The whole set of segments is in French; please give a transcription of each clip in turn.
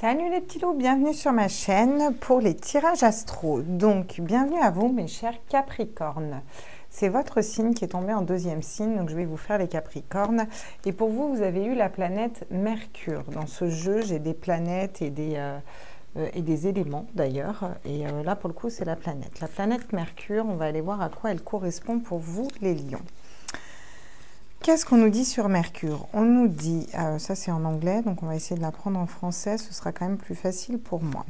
Salut les petits loups, bienvenue sur ma chaîne pour les tirages astro. Donc, bienvenue à vous mes chers Capricornes. C'est votre signe qui est tombé en deuxième signe, donc je vais vous faire les Capricornes. Et pour vous, vous avez eu la planète Mercure. Dans ce jeu, j'ai des planètes et des éléments d'ailleurs. Et là, pour le coup, c'est la planète. La planète Mercure, on va aller voir à quoi elle correspond pour vous les lions. Qu'est-ce qu'on nous dit sur Mercure? On nous dit, ça c'est en anglais, donc on va essayer de l'apprendre en français, ce sera quand même plus facile pour moi.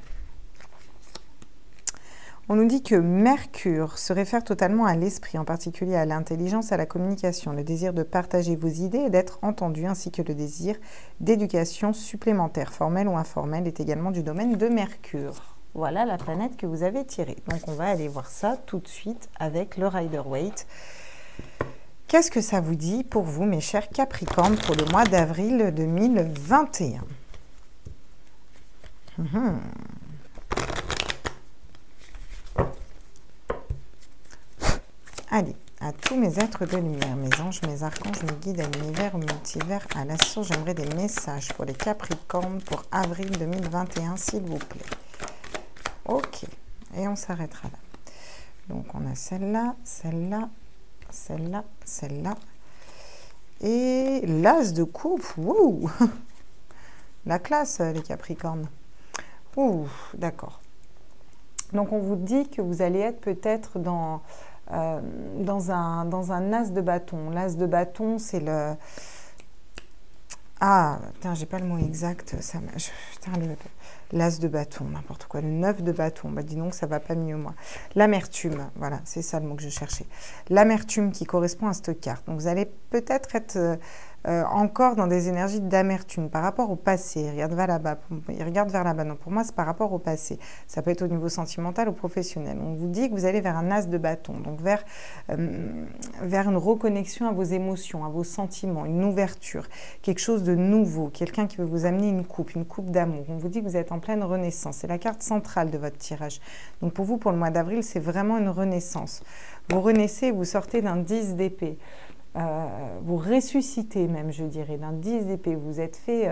On nous dit que Mercure se réfère totalement à l'esprit, en particulier à l'intelligence, à la communication, le désir de partager vos idées et d'être entendu, ainsi que le désir d'éducation supplémentaire, formelle ou informelle, est également du domaine de Mercure. Voilà la planète que vous avez tirée. Donc on va aller voir ça tout de suite avec le Rider-Waite. Qu'est-ce que ça vous dit pour vous, mes chers Capricornes, pour le mois d'avril 2021? Allez, à tous mes êtres de lumière, mes anges, mes archanges, mes guides, à l'univers, au multivers, à la source, j'aimerais des messages pour les Capricornes pour avril 2021, s'il vous plaît. Ok, et on s'arrêtera là. Donc, on a celle-là, celle-là, celle-là, celle-là. Et l'as de coupe. Wouh. La classe, les Capricornes. Ouh, d'accord. Donc, on vous dit que vous allez être peut-être dans un as de bâton. L'as de bâton, c'est le... Ah, putain, j'ai pas le mot exact. L'as de bâton, n'importe quoi. Le 9 de bâton. Bah, dis donc, ça va pas mieux, moi. L'amertume, voilà, c'est ça le mot que je cherchais. L'amertume qui correspond à cette carte. Donc, vous allez peut-être être encore dans des énergies d'amertume par rapport au passé. Il regarde vers là-bas. Il regarde vers là-bas. Non, pour moi, c'est par rapport au passé. Ça peut être au niveau sentimental ou professionnel. On vous dit que vous allez vers un as de bâton. Donc, vers une reconnexion à vos émotions, à vos sentiments, une ouverture, quelque chose de nouveau, quelqu'un qui veut vous amener une coupe d'amour. On vous dit que vous êtes en pleine renaissance. C'est la carte centrale de votre tirage. Donc, pour vous, pour le mois d'avril, c'est vraiment une renaissance. Vous renaissez, vous sortez d'un 10 d'épée. Vous ressuscitez même, je dirais, d'un 10 d'épée. Vous êtes fait,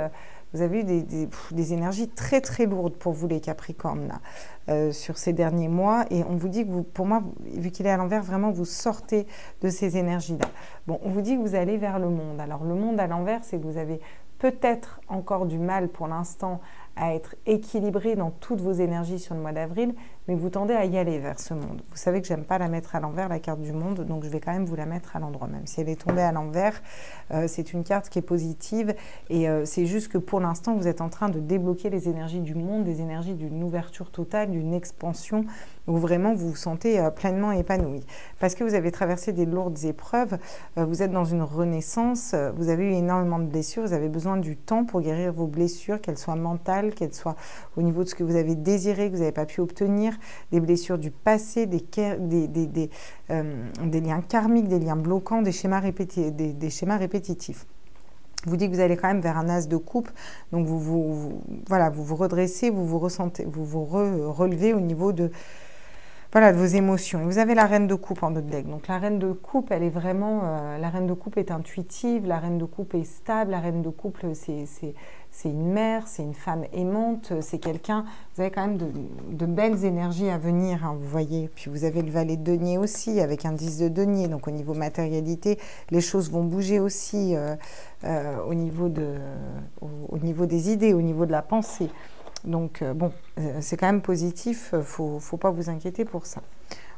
vous avez eu des énergies très très lourdes pour vous les Capricornes là, sur ces derniers mois. Et on vous dit que vous, pour moi, vu qu'il est à l'envers, vraiment vous sortez de ces énergies-là. Bon, on vous dit que vous allez vers le monde. Alors le monde à l'envers, c'est que vous avez peut-être encore du mal pour l'instant à être équilibré dans toutes vos énergies sur le mois d'avril, mais vous tendez à y aller vers ce monde. Vous savez que j'aime pas la mettre à l'envers, la carte du monde, donc je vais quand même vous la mettre à l'endroit. Même si elle est tombée à l'envers, c'est une carte qui est positive, et c'est juste que pour l'instant, vous êtes en train de débloquer les énergies du monde, des énergies d'une ouverture totale, d'une expansion, où vraiment vous vous sentez pleinement épanoui. Parce que vous avez traversé des lourdes épreuves, vous êtes dans une renaissance, vous avez eu énormément de blessures, vous avez besoin du temps pour guérir vos blessures, qu'elles soient mentales, qu'elles soient au niveau de ce que vous avez désiré, que vous n'avez pas pu obtenir, des blessures du passé, des liens karmiques, des liens bloquants, des schémas répétitifs. Vous dites que vous allez quand même vers un as de coupe, donc vous vous redressez, vous vous relevez au niveau de... Voilà, de vos émotions. Et vous avez la reine de coupe en d'autres deck. Donc la reine de coupe, elle est vraiment... la reine de coupe est intuitive, la reine de coupe est stable, la reine de couple, c'est une mère, c'est une femme aimante, c'est quelqu'un... Vous avez quand même de belles énergies à venir, hein, vous voyez. Puis vous avez le valet de denier aussi, avec un 10 de denier. Donc au niveau matérialité, les choses vont bouger aussi au niveau des idées, au niveau de la pensée. Donc, bon, c'est quand même positif, faut pas vous inquiéter pour ça.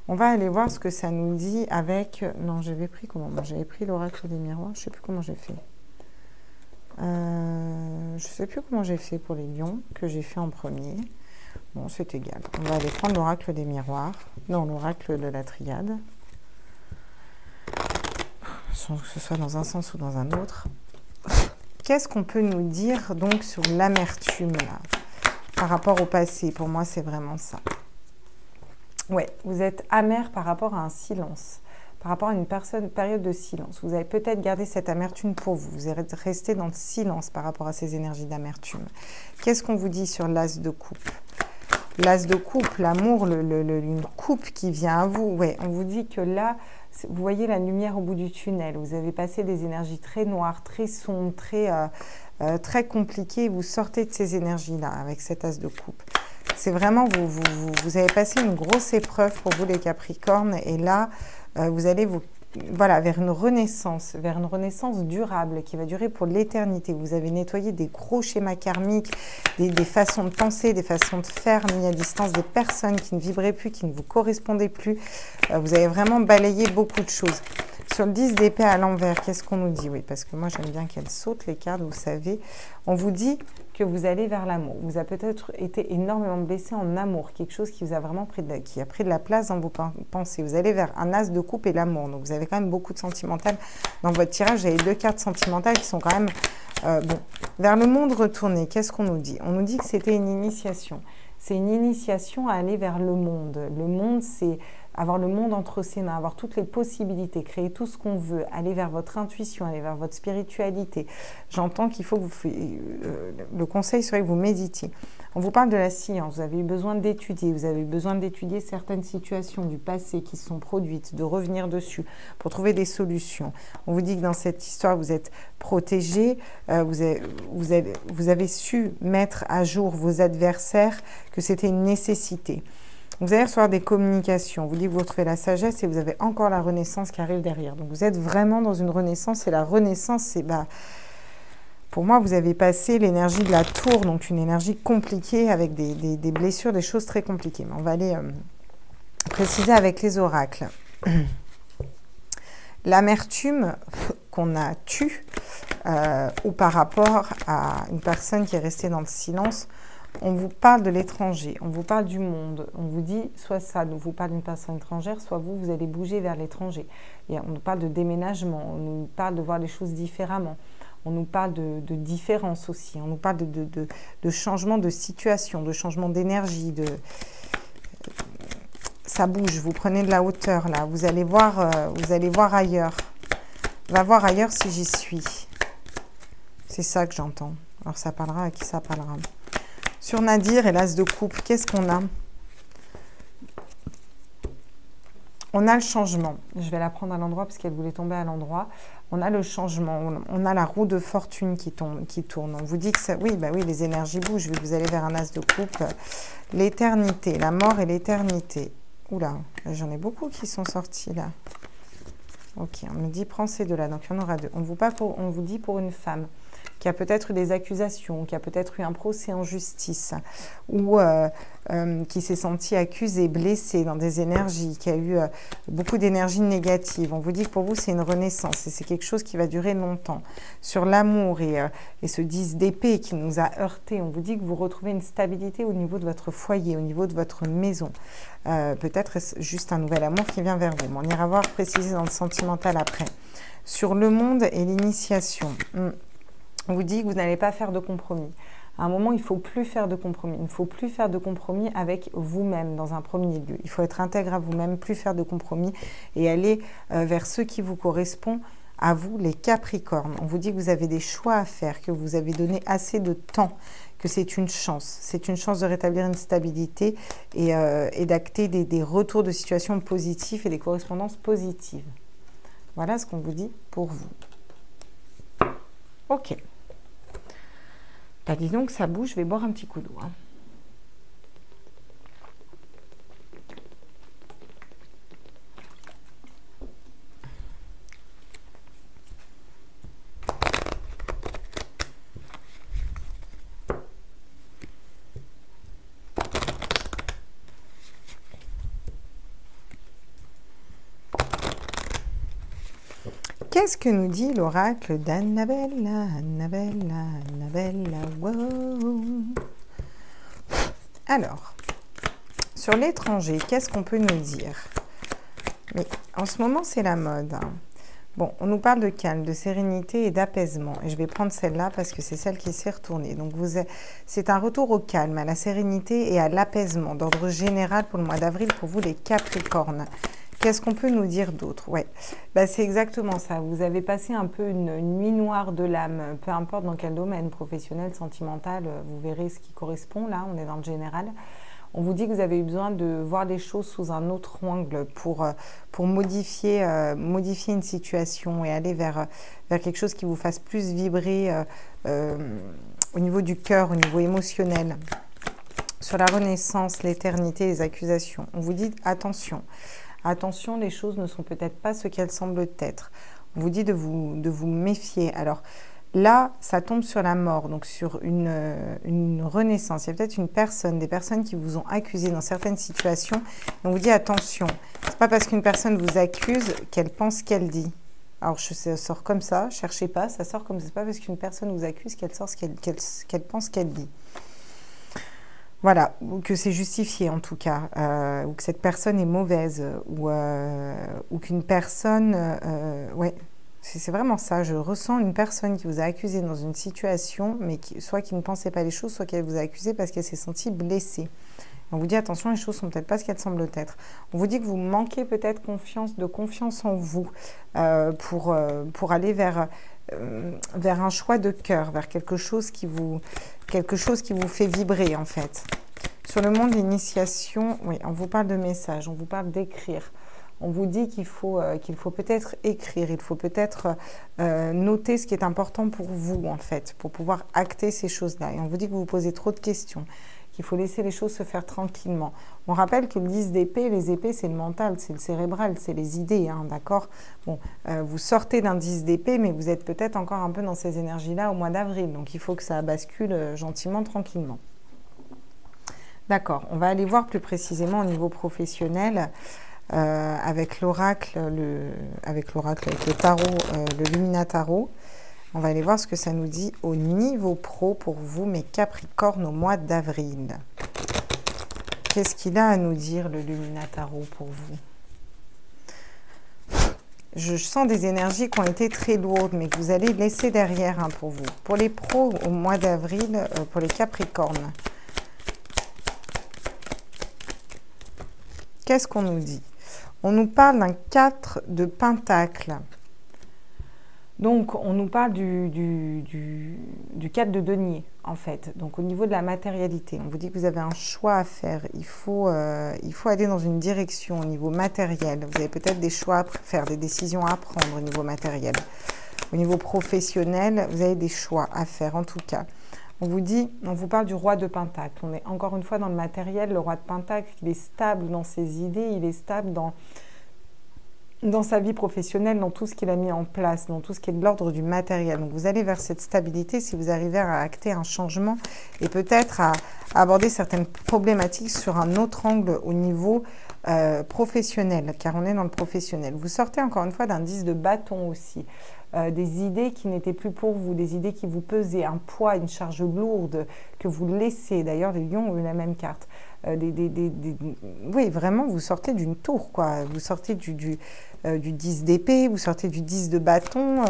On va aller voir ce que ça nous dit avec... Non, j'avais pris comment? J'avais pris l'oracle des miroirs, je sais plus comment j'ai fait. Je sais plus comment j'ai fait pour les lions, que j'ai fait en premier. Bon, c'est égal. On va aller prendre l'oracle des miroirs. Non, l'oracle de la triade. Que ce soit dans un sens ou dans un autre. Qu'est-ce qu'on peut nous dire donc sur l'amertume là? Par rapport au passé, pour moi, c'est vraiment ça. Ouais, vous êtes amer par rapport à un silence, par rapport à une période de silence. Vous avez peut-être gardé cette amertume pour vous. Vous êtes resté dans le silence par rapport à ces énergies d'amertume. Qu'est-ce qu'on vous dit sur l'as de coupe? L'as de coupe, l'amour, une coupe qui vient à vous. Ouais, on vous dit que là, vous voyez la lumière au bout du tunnel. Vous avez passé des énergies très noires, très sombres, très... très compliqué. Vous sortez de ces énergies-là avec cet as de coupe. C'est vraiment, vous avez passé une grosse épreuve pour vous les Capricornes. Et là, vous allez voilà, vers une renaissance durable qui va durer pour l'éternité. Vous avez nettoyé des gros schémas karmiques, des façons de penser, des façons de faire, mis à distance des personnes qui ne vibraient plus, qui ne vous correspondaient plus. Vous avez vraiment balayé beaucoup de choses. Sur le 10 d'épée à l'envers, qu'est-ce qu'on nous dit? Oui, parce que moi j'aime bien qu'elles sautent les cartes, vous savez. On vous dit que vous allez vers l'amour. Vous avez peut-être été énormément blessé en amour, quelque chose qui vous a vraiment pris de la place dans vos pensées. Vous allez vers un as de coupe et l'amour. Donc vous avez quand même beaucoup de sentimental dans votre tirage. Vous avez 2 cartes sentimentales qui sont quand même bon. Vers le monde retourné, qu'est-ce qu'on nous dit? On nous dit que c'était une initiation. C'est une initiation à aller vers le monde. Le monde, c'est avoir le monde entre ses mains, avoir toutes les possibilités, créer tout ce qu'on veut, aller vers votre intuition, aller vers votre spiritualité. J'entends qu'il faut que le conseil serait que vous méditiez. On vous parle de la science, vous avez eu besoin d'étudier, vous avez eu besoin d'étudier certaines situations du passé qui se sont produites, de revenir dessus pour trouver des solutions. On vous dit que dans cette histoire, vous êtes protégé, vous avez su mettre à jour vos adversaires, que c'était une nécessité. Vous allez recevoir des communications. Vous dites que vous retrouvez la sagesse et vous avez encore la renaissance qui arrive derrière. Donc, vous êtes vraiment dans une renaissance. Et la renaissance, c'est... pour moi, vous avez passé l'énergie de la tour, donc une énergie compliquée avec des blessures, des choses très compliquées. Mais on va aller préciser avec les oracles. L'amertume qu'on a tue ou par rapport à une personne qui est restée dans le silence, on vous parle de l'étranger, on vous parle du monde, on vous dit soit ça, on vous parle d'une personne étrangère, soit vous allez bouger vers l'étranger. On nous parle de déménagement, on nous parle de voir les choses différemment, on nous parle de différence aussi, on nous parle de changement de situation, de changement d'énergie, ça bouge, vous prenez de la hauteur là, vous allez voir ailleurs. Va voir ailleurs si j'y suis. C'est ça que j'entends. Alors ça parlera à qui ça parlera. Sur Nadir et l'as de coupe, qu'est-ce qu'on a? On a le changement. Je vais la prendre à l'endroit parce qu'elle voulait tomber à l'endroit. On a le changement. On a la roue de fortune qui tourne. On vous dit que ça... Oui, bah oui, les énergies bougent. Vous allez vers un as de coupe. L'éternité, la mort et l'éternité. Oula, j'en ai beaucoup qui sont sortis là. Ok, on me dit prends ces deux-là. Donc il y en aura 2. On vous dit pour une femme qui a peut-être eu des accusations, qui a peut-être eu un procès en justice, ou qui s'est senti accusé, blessé dans des énergies, qui a eu beaucoup d'énergie négative. On vous dit que pour vous, c'est une renaissance et c'est quelque chose qui va durer longtemps. Sur l'amour et ce 10 d'épée qui nous a heurtés, on vous dit que vous retrouvez une stabilité au niveau de votre foyer, au niveau de votre maison. Peut-être juste un nouvel amour qui vient vers vous. Mais on ira voir préciser dans le sentimental après. Sur le monde et l'initiation, on vous dit que vous n'allez pas faire de compromis. À un moment, il ne faut plus faire de compromis. Il ne faut plus faire de compromis avec vous-même dans un premier lieu. Il faut être intègre à vous-même, plus faire de compromis et aller vers ce qui vous correspond à vous, les Capricornes. On vous dit que vous avez des choix à faire, que vous avez donné assez de temps, que c'est une chance. C'est une chance de rétablir une stabilité et d'acter des retours de situation positifs et des correspondances positives. Voilà ce qu'on vous dit pour vous. Ok. Bah, dis donc, ça bouge, je vais boire un petit coup d'eau. Hein. Qu'est-ce que nous dit l'oracle d'Annabella? Annabella, wow. Alors, sur l'étranger, qu'est-ce qu'on peut nous dire? Mais en ce moment, c'est la mode. Hein. Bon, on nous parle de calme, de sérénité et d'apaisement. Et je vais prendre celle-là parce que c'est celle qui s'est retournée. Donc, c'est un retour au calme, à la sérénité et à l'apaisement d'ordre général pour le mois d'avril pour vous, les Capricornes. Qu'est-ce qu'on peut nous dire d'autre? Ouais, bah, c'est exactement ça. Vous avez passé un peu une nuit noire de l'âme, peu importe dans quel domaine, professionnel, sentimental, vous verrez ce qui correspond. Là, on est dans le général. On vous dit que vous avez eu besoin de voir les choses sous un autre angle pour modifier une situation et aller vers quelque chose qui vous fasse plus vibrer au niveau du cœur, au niveau émotionnel, sur la renaissance, l'éternité, les accusations. On vous dit attention. Attention, les choses ne sont peut-être pas ce qu'elles semblent être. On vous dit de vous méfier. Alors là, ça tombe sur la mort, donc sur une renaissance. Il y a peut-être une personne, des personnes qui vous ont accusé dans certaines situations. On vous dit attention. C'est pas parce qu'une personne vous accuse qu'elle pense qu'elle dit. Alors, ça sort comme ça, cherchez pas, ça sort comme ça. C'est pas parce qu'une personne vous accuse qu'elle sort qu'elle pense qu'elle dit. Voilà, ou que c'est justifié en tout cas, ou que cette personne est mauvaise, ou qu'une personne... ouais, c'est vraiment ça, je ressens une personne qui vous a accusé dans une situation, mais soit qui ne pensait pas les choses, soit qu'elle vous a accusé parce qu'elle s'est sentie blessée. On vous dit attention, les choses sont peut-être pas ce qu'elles semblent être. On vous dit que vous manquez peut-être de confiance en vous pour aller vers un choix de cœur, vers quelque chose qui vous fait vibrer en fait. Sur le monde de l'initiation, oui, on vous parle de messages, on vous parle d'écrire. On vous dit qu'il faut peut-être écrire, il faut peut-être noter ce qui est important pour vous en fait, pour pouvoir acter ces choses-là. Et on vous dit que vous vous posez trop de questions, qu'il faut laisser les choses se faire tranquillement. On rappelle que le 10 d'épée, les épées, c'est le mental, c'est le cérébral, c'est les idées, hein, d'accord? Bon, vous sortez d'un 10 d'épée, mais vous êtes peut-être encore un peu dans ces énergies-là au mois d'avril. Donc, il faut que ça bascule gentiment, tranquillement. D'accord, on va aller voir plus précisément au niveau professionnel avec l'oracle, avec le tarot, le Lumina Tarot. On va aller voir ce que ça nous dit au niveau pro pour vous, mes Capricornes, au mois d'avril. Qu'est-ce qu'il a à nous dire, le Lumina Tarot, pour vous? Je sens des énergies qui ont été très lourdes, mais que vous allez laisser derrière hein, pour vous. Pour les pros, au mois d'avril, pour les Capricornes. Qu'est-ce qu'on nous dit? On nous parle d'un 4 de Pentacle. Donc, on nous parle du 4 de denier, en fait. Donc, au niveau de la matérialité, on vous dit que vous avez un choix à faire. Il faut aller dans une direction au niveau matériel. Vous avez peut-être des choix à faire, des décisions à prendre au niveau matériel. Au niveau professionnel, vous avez des choix à faire, en tout cas. On vous parle du roi de Pentacle. On est encore une fois dans le matériel. Le roi de Pentacle, il est stable dans ses idées, il est stable dans sa vie professionnelle, dans tout ce qu'il a mis en place, dans tout ce qui est de l'ordre du matériel. Donc, vous allez vers cette stabilité si vous arrivez à acter un changement et peut-être à aborder certaines problématiques sur un autre angle au niveau professionnel, car on est dans le professionnel. Vous sortez encore une fois d'un 10 de bâton aussi. Des idées qui n'étaient plus pour vous, des idées qui vous pesaient, un poids, une charge lourde que vous laissez. D'ailleurs, les lions ont eu la même carte. Oui, vraiment, vous sortez d'une tour, quoi. Vous sortez du 10 d'épée, vous sortez du 10 de bâton.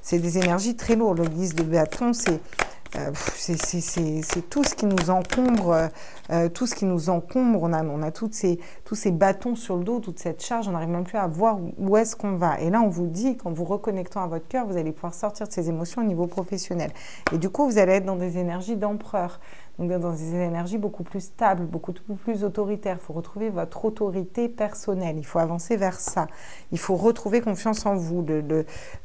C'est des énergies très lourdes. Le 10 de bâton, c'est tout ce qui nous encombre, on a tous ces bâtons sur le dos, toute cette charge, on n'arrive même plus à voir où est-ce qu'on va. Et là, on vous dit qu'en vous reconnectant à votre cœur, vous allez pouvoir sortir de ces émotions au niveau professionnel. Et du coup, vous allez être dans des énergies d'empereur, donc dans des énergies beaucoup plus stables, beaucoup plus autoritaires. Il faut retrouver votre autorité personnelle, il faut avancer vers ça. Il faut retrouver confiance en vous.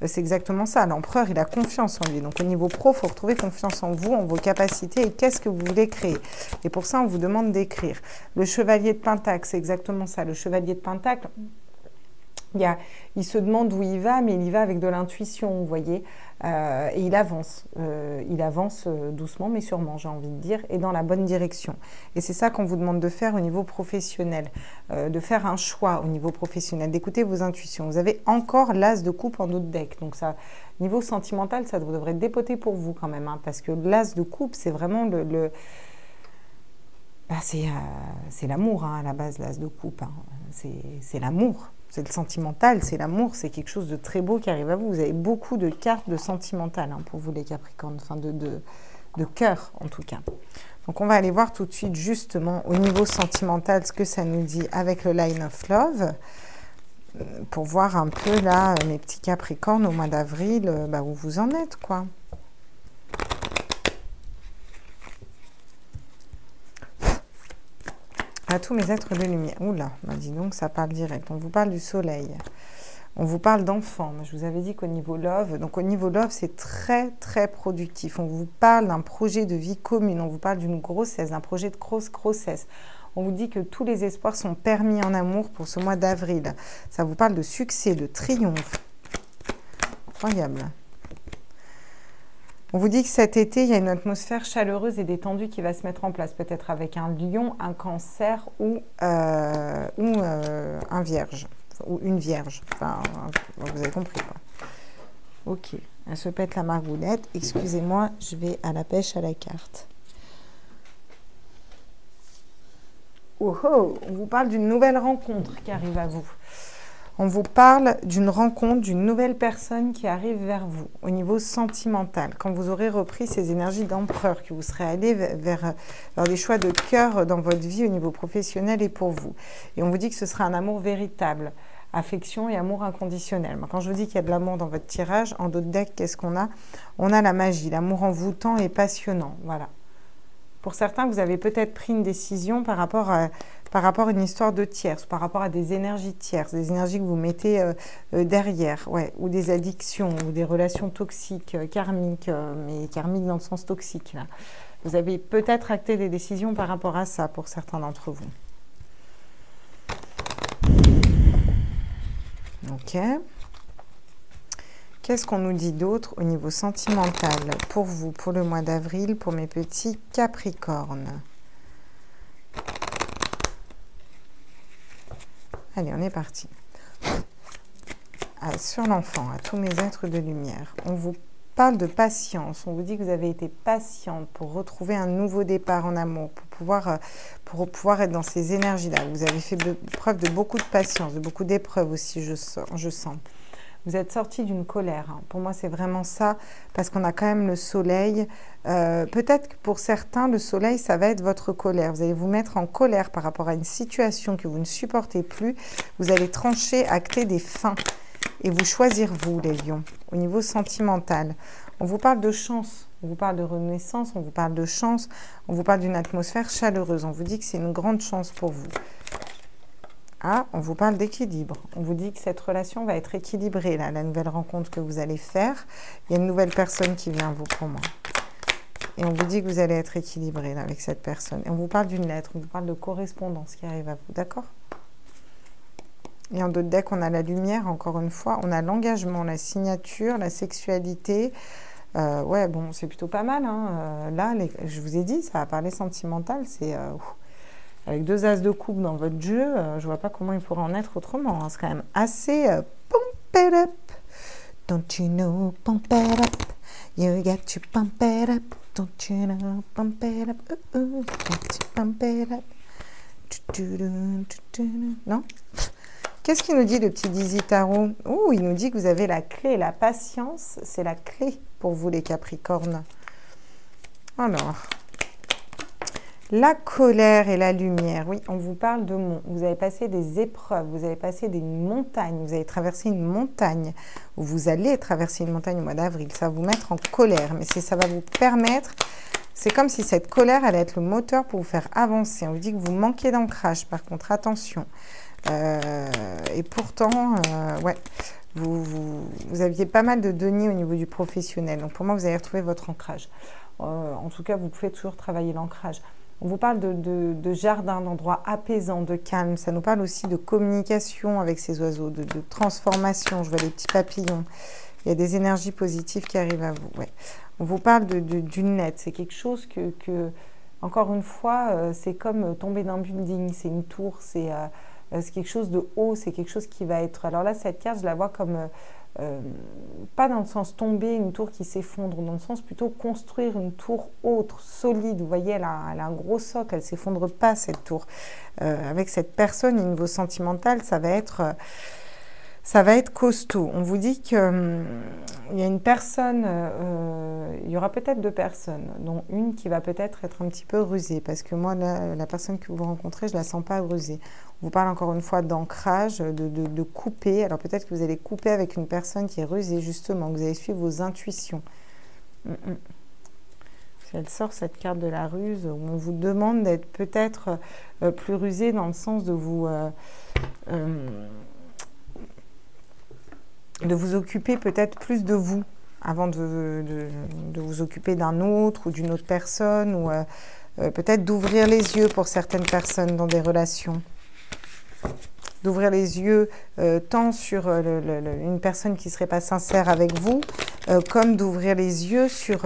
C'est exactement ça, l'empereur, il a confiance en lui. Donc au niveau pro, il faut retrouver confiance en vous, en vos capacités et qu'est-ce que vous voulez créer. Et pour ça, on vous demande d'écrire. Le chevalier de Pentacle, c'est exactement ça. Le chevalier de Pentacle, il se demande où il va, mais il y va avec de l'intuition, vous voyez. Et il avance doucement, mais sûrement, j'ai envie de dire, et dans la bonne direction. Et c'est ça qu'on vous demande de faire au niveau professionnel, de faire un choix au niveau professionnel, d'écouter vos intuitions. Vous avez encore l'as de coupe en autre deck, donc ça, niveau sentimental, ça devrait dépoter pour vous quand même, hein, parce que l'as de coupe, c'est vraiment c'est l'amour, hein, à la base, l'as de coupe, hein. C'est l'amour. C'est le sentimental, c'est l'amour, c'est quelque chose de très beau qui arrive à vous. Vous avez beaucoup de cartes de sentimental hein, pour vous les Capricornes, enfin de cœur en tout cas. Donc on va aller voir tout de suite justement au niveau sentimental ce que ça nous dit avec le Line of Love. Pour voir un peu là, mes petits Capricornes au mois d'avril, où vous en êtes quoi. À tous mes êtres de lumière. Oula, dis donc, ça parle direct. On vous parle du soleil. On vous parle d'enfants. Je vous avais dit qu'au niveau love, donc au niveau love, c'est très, très productif. On vous parle d'un projet de vie commune. On vous parle d'une grossesse, d'un projet de grossesse. On vous dit que tous les espoirs sont permis en amour pour ce mois d'avril. Ça vous parle de succès, de triomphe. Incroyable. On vous dit que cet été, il y a une atmosphère chaleureuse et détendue qui va se mettre en place. Peut-être avec un lion, un cancer ou un vierge. Ou une vierge. Enfin, vous avez compris, quoi. Ok. Elle se pète la margoulette. Excusez-moi, je vais à la pêche à la carte. Oh oh, on vous parle d'une nouvelle rencontre qui arrive à vous. On vous parle d'une rencontre, d'une nouvelle personne qui arrive vers vous au niveau sentimental. Quand vous aurez repris ces énergies d'empereur, que vous serez allé vers des choix de cœur dans votre vie au niveau professionnel et pour vous. Et on vous dit que ce sera un amour véritable, affection et amour inconditionnel. Quand je vous dis qu'il y a de l'amour dans votre tirage, en d'autres decks, qu'est-ce qu'on a? On a la magie, l'amour envoûtant et passionnant. Voilà. Pour certains, vous avez peut-être pris une décision par rapport à une histoire de tierce, par rapport à des énergies tierces, des énergies que vous mettez derrière, ouais, ou des addictions, ou des relations toxiques, karmiques, mais karmiques dans le sens toxique. Là. Vous avez peut-être acté des décisions par rapport à ça pour certains d'entre vous. Ok. Qu'est-ce qu'on nous dit d'autre au niveau sentimental pour vous, pour le mois d'avril, pour mes petits Capricornes? Allez, on est parti. Sur l'enfant, à tous mes êtres de lumière, on vous parle de patience. On vous dit que vous avez été patiente pour retrouver un nouveau départ en amour, pour pouvoir être dans ces énergies-là. Vous avez fait preuve de beaucoup de patience, de beaucoup d'épreuves aussi, je sens. Vous êtes sorti d'une colère. Pour moi, c'est vraiment ça, parce qu'on a quand même le soleil. Peut-être que pour certains, le soleil, ça va être votre colère. Vous allez vous mettre en colère par rapport à une situation que vous ne supportez plus. Vous allez trancher, acter des fins et vous choisir, vous, les lions, au niveau sentimental. On vous parle de chance, on vous parle de renaissance, on vous parle de chance, on vous parle d'une atmosphère chaleureuse. On vous dit que c'est une grande chance pour vous. Ah, on vous parle d'équilibre. On vous dit que cette relation va être équilibrée, là, la nouvelle rencontre que vous allez faire. Il y a une nouvelle personne qui vient à vous pour moi. Et on vous dit que vous allez être équilibré là, avec cette personne. Et on vous parle d'une lettre, on vous parle de correspondance qui arrive à vous, d'accord? Et en d'autres decks, on a la lumière, encore une fois. On a l'engagement, la signature, la sexualité. Ouais, bon, c'est plutôt pas mal. Hein. Là, je vous ai dit, ça va parler sentimental, c'est... Avec 2 as de coupe dans votre jeu, je vois pas comment il pourrait en être autrement. Hein. C'est quand même assez pump it up. Don't you know, pump it up. You got to pump it up. Don't you know, pump it up. You got to pump it up. Non? Qu'est-ce qu'il nous dit, le petit Dizzy Tarot? Oh, il nous dit que vous avez la clé. La patience, c'est la clé pour vous, les Capricornes. Alors... La colère et la lumière, oui, on vous parle de mont. Vous avez passé des épreuves, vous avez passé des montagnes, vous avez traversé une montagne, ou vous allez traverser une montagne au mois d'avril. Ça va vous mettre en colère, mais ça va vous permettre, c'est comme si cette colère allait être le moteur pour vous faire avancer. On vous dit que vous manquez d'ancrage, par contre, attention. Et pourtant, ouais, vous aviez pas mal de deniers au niveau du professionnel. Donc pour moi, vous allez retrouver votre ancrage. En tout cas, vous pouvez toujours travailler l'ancrage. On vous parle de jardin, d'endroits apaisants, de calme. Ça nous parle aussi de communication avec ces oiseaux, de transformation. Je vois les petits papillons. Il y a des énergies positives qui arrivent à vous. Ouais. On vous parle d'une lettre. C'est quelque chose que encore une fois, c'est comme tomber d'un building. C'est une tour, c'est quelque chose de haut. C'est quelque chose qui va être... Alors là, cette carte, je la vois comme... pas dans le sens tomber, une tour qui s'effondre, dans le sens plutôt construire une tour haute, solide. Vous voyez, elle a un gros socle, elle ne s'effondre pas, cette tour. Avec cette personne, au niveau sentimental, ça va être costaud. On vous dit qu'il y a une personne, il y aura peut-être 2 personnes, dont une qui va peut-être être un petit peu rusée, parce que moi, là, la personne que vous rencontrez, je ne la sens pas rusée. On vous parle encore une fois d'ancrage, de couper. Alors peut-être que vous allez couper avec une personne qui est rusée, justement, que vous allez suivre vos intuitions. Elle sort cette carte de la ruse, où on vous demande d'être peut-être plus rusé dans le sens de vous... de vous occuper peut-être plus de vous avant de vous occuper d'un autre ou d'une autre personne, ou peut-être d'ouvrir les yeux pour certaines personnes dans des relations. D'ouvrir les yeux tant sur une personne qui ne serait pas sincère avec vous, comme d'ouvrir les yeux sur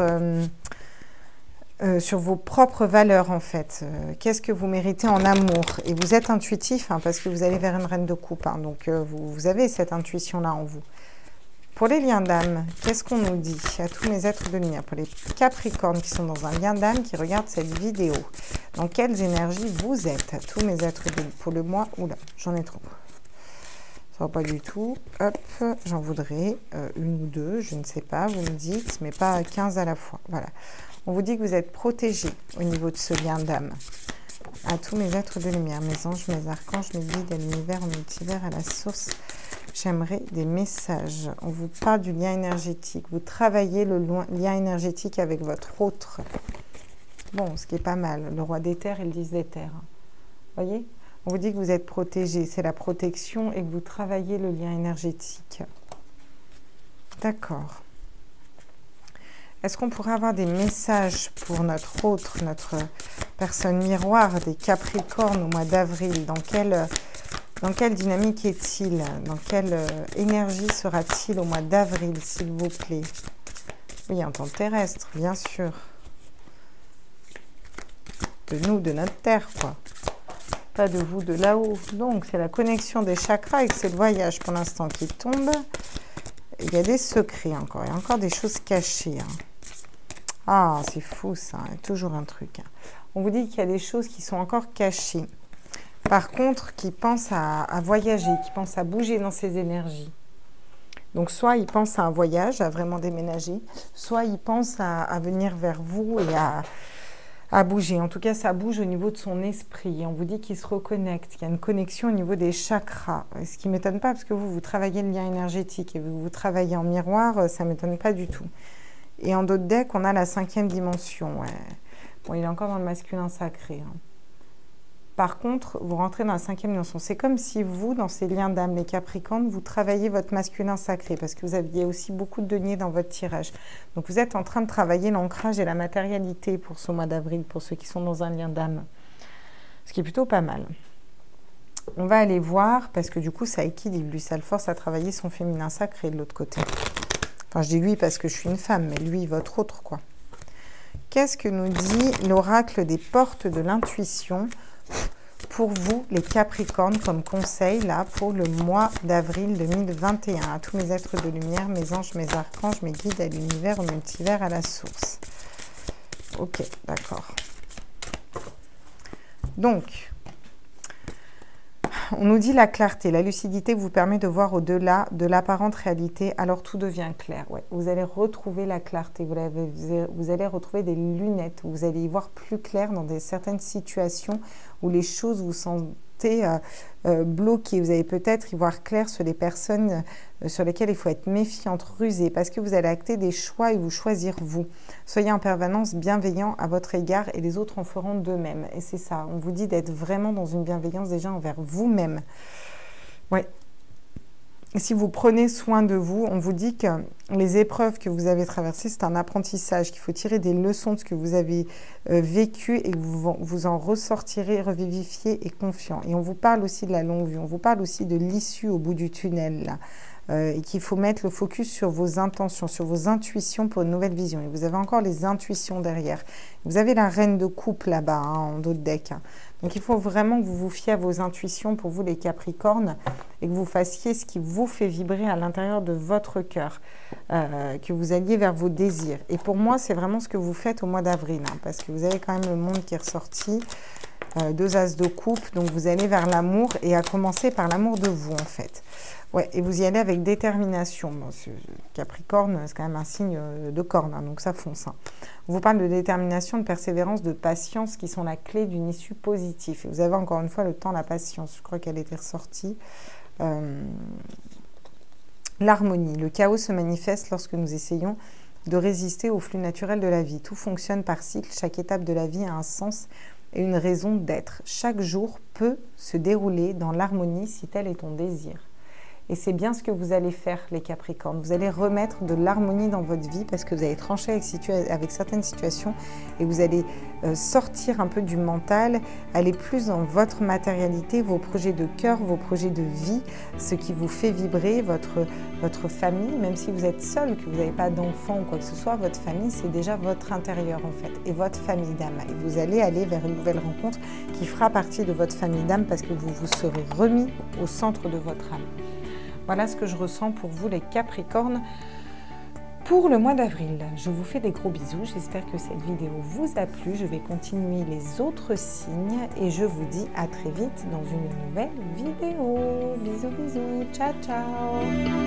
vos propres valeurs, en fait. Qu'est-ce que vous méritez en amour? Et vous êtes intuitif, hein, parce que vous allez vers une reine de coupe. Hein, donc, vous avez cette intuition-là en vous. Pour les liens d'âme, qu'est-ce qu'on nous dit à tous mes êtres de lumière? Pour les Capricornes qui sont dans un lien d'âme, qui regardent cette vidéo, dans quelles énergies vous êtes? À tous mes êtres de pour le mois... Oula, j'en ai trop. Ça va pas du tout. Hop, j'en voudrais une ou deux, je ne sais pas, vous me dites, mais pas 15 à la fois. Voilà. On vous dit que vous êtes protégés au niveau de ce lien d'âme. À tous mes êtres de lumière, mes anges, mes archanges, mes guides, à l'univers, au multivers, à la source... J'aimerais des messages. On vous parle du lien énergétique. Vous travaillez le lien énergétique avec votre autre. Bon, ce qui est pas mal. Le roi des terres et le 10 des terres. Voyez? On vous dit que vous êtes protégé. C'est la protection et que vous travaillez le lien énergétique. D'accord. Est-ce qu'on pourrait avoir des messages pour notre autre, notre personne miroir des Capricornes au mois d'avril? Dans quelle dynamique est-il? Dans quelle énergie sera-t-il au mois d'avril, s'il vous plaît? Oui, en temps terrestre, bien sûr. De nous, de notre terre, quoi. Pas de vous, de là-haut. Donc, c'est la connexion des chakras et c'est le voyage pour l'instant qui tombe. Il y a des secrets encore. Il y a encore des choses cachées. Hein. Ah, c'est fou, ça. Il y a toujours un truc. Hein. On vous dit qu'il y a des choses qui sont encore cachées. Par contre, qui pense à voyager, qui pense à bouger dans ses énergies. Donc, soit il pense à un voyage, à vraiment déménager, soit il pense à venir vers vous et à bouger. En tout cas, ça bouge au niveau de son esprit. Et on vous dit qu'il se reconnecte, qu'il y a une connexion au niveau des chakras. Ce qui ne m'étonne pas, parce que vous travaillez le lien énergétique et vous travaillez en miroir, ça ne m'étonne pas du tout. Et en d'autres decks, on a la 5e dimension. Ouais. Bon, il est encore dans le masculin sacré, hein. Par contre, vous rentrez dans la 5e dimension. C'est comme si vous, dans ces liens d'âme, les Capricornes, vous travaillez votre masculin sacré parce que vous aviez aussi beaucoup de deniers dans votre tirage. Donc, vous êtes en train de travailler l'ancrage et la matérialité pour ce mois d'avril, pour ceux qui sont dans un lien d'âme. Ce qui est plutôt pas mal. On va aller voir, parce que du coup, ça équilibre. Lui, ça le force à travailler son féminin sacré de l'autre côté. Enfin, je dis lui parce que je suis une femme, mais lui, votre autre, quoi. Qu'est-ce que nous dit l'oracle des portes de l'intuition pour vous, les Capricornes, comme conseil, là, pour le mois d'avril 2021, à tous mes êtres de lumière, mes anges, mes archanges, mes guides, à l'univers, au multivers, à la source. Ok, d'accord. Donc, on nous dit la clarté, la lucidité vous permet de voir au-delà de l'apparente réalité, alors tout devient clair. Ouais, vous allez retrouver la clarté, vous allez retrouver des lunettes, vous allez y voir plus clair dans certaines situations où les choses vous sentez bloquées. Vous allez peut-être y voir clair sur les personnes sur lesquelles il faut être méfiante, rusée, parce que vous allez acter des choix et vous choisir vous. Soyez en permanence bienveillant à votre égard et les autres en feront de même. Et c'est ça, on vous dit d'être vraiment dans une bienveillance déjà envers vous-même. Ouais. Si vous prenez soin de vous, on vous dit que les épreuves que vous avez traversées, c'est un apprentissage, qu'il faut tirer des leçons de ce que vous avez vécu et que vous en ressortirez revivifié et confiant. Et on vous parle aussi de la longue vue, on vous parle aussi de l'issue au bout du tunnel, là. Et qu'il faut mettre le focus sur vos intentions, sur vos intuitions pour une nouvelle vision. Et vous avez encore les intuitions derrière. Vous avez la reine de coupe là-bas, hein, en d'autres decks. Hein. Donc, il faut vraiment que vous vous fiez à vos intuitions pour vous, les Capricornes, et que vous fassiez ce qui vous fait vibrer à l'intérieur de votre cœur, que vous alliez vers vos désirs. Et pour moi, c'est vraiment ce que vous faites au mois d'avril, hein, parce que vous avez quand même le monde qui est ressorti, 2 as de coupe, donc vous allez vers l'amour, et à commencer par l'amour de vous, en fait. Ouais, et vous y allez avec détermination. Bon, Capricorne, c'est quand même un signe de corne, hein, donc ça fonce. Hein. On vous parle de détermination, de persévérance, de patience, qui sont la clé d'une issue positive. Et vous avez encore une fois le temps, la patience. Je crois qu'elle était ressortie. L'harmonie. Le chaos se manifeste lorsque nous essayons de résister au flux naturel de la vie. Tout fonctionne par cycle. Chaque étape de la vie a un sens et une raison d'être. Chaque jour peut se dérouler dans l'harmonie si tel est ton désir. Et c'est bien ce que vous allez faire, les Capricornes. Vous allez remettre de l'harmonie dans votre vie parce que vous allez trancher avec certaines situations et vous allez sortir un peu du mental, aller plus dans votre matérialité, vos projets de cœur, vos projets de vie, ce qui vous fait vibrer, votre famille, même si vous êtes seul, que vous n'avez pas d'enfant ou quoi que ce soit, votre famille, c'est déjà votre intérieur en fait, et votre famille d'âme. Et vous allez aller vers une nouvelle rencontre qui fera partie de votre famille d'âme parce que vous vous serez remis au centre de votre âme. Voilà ce que je ressens pour vous les Capricornes pour le mois d'avril. Je vous fais des gros bisous, j'espère que cette vidéo vous a plu. Je vais continuer les autres signes et je vous dis à très vite dans une nouvelle vidéo. Bisous, bisous, ciao, ciao.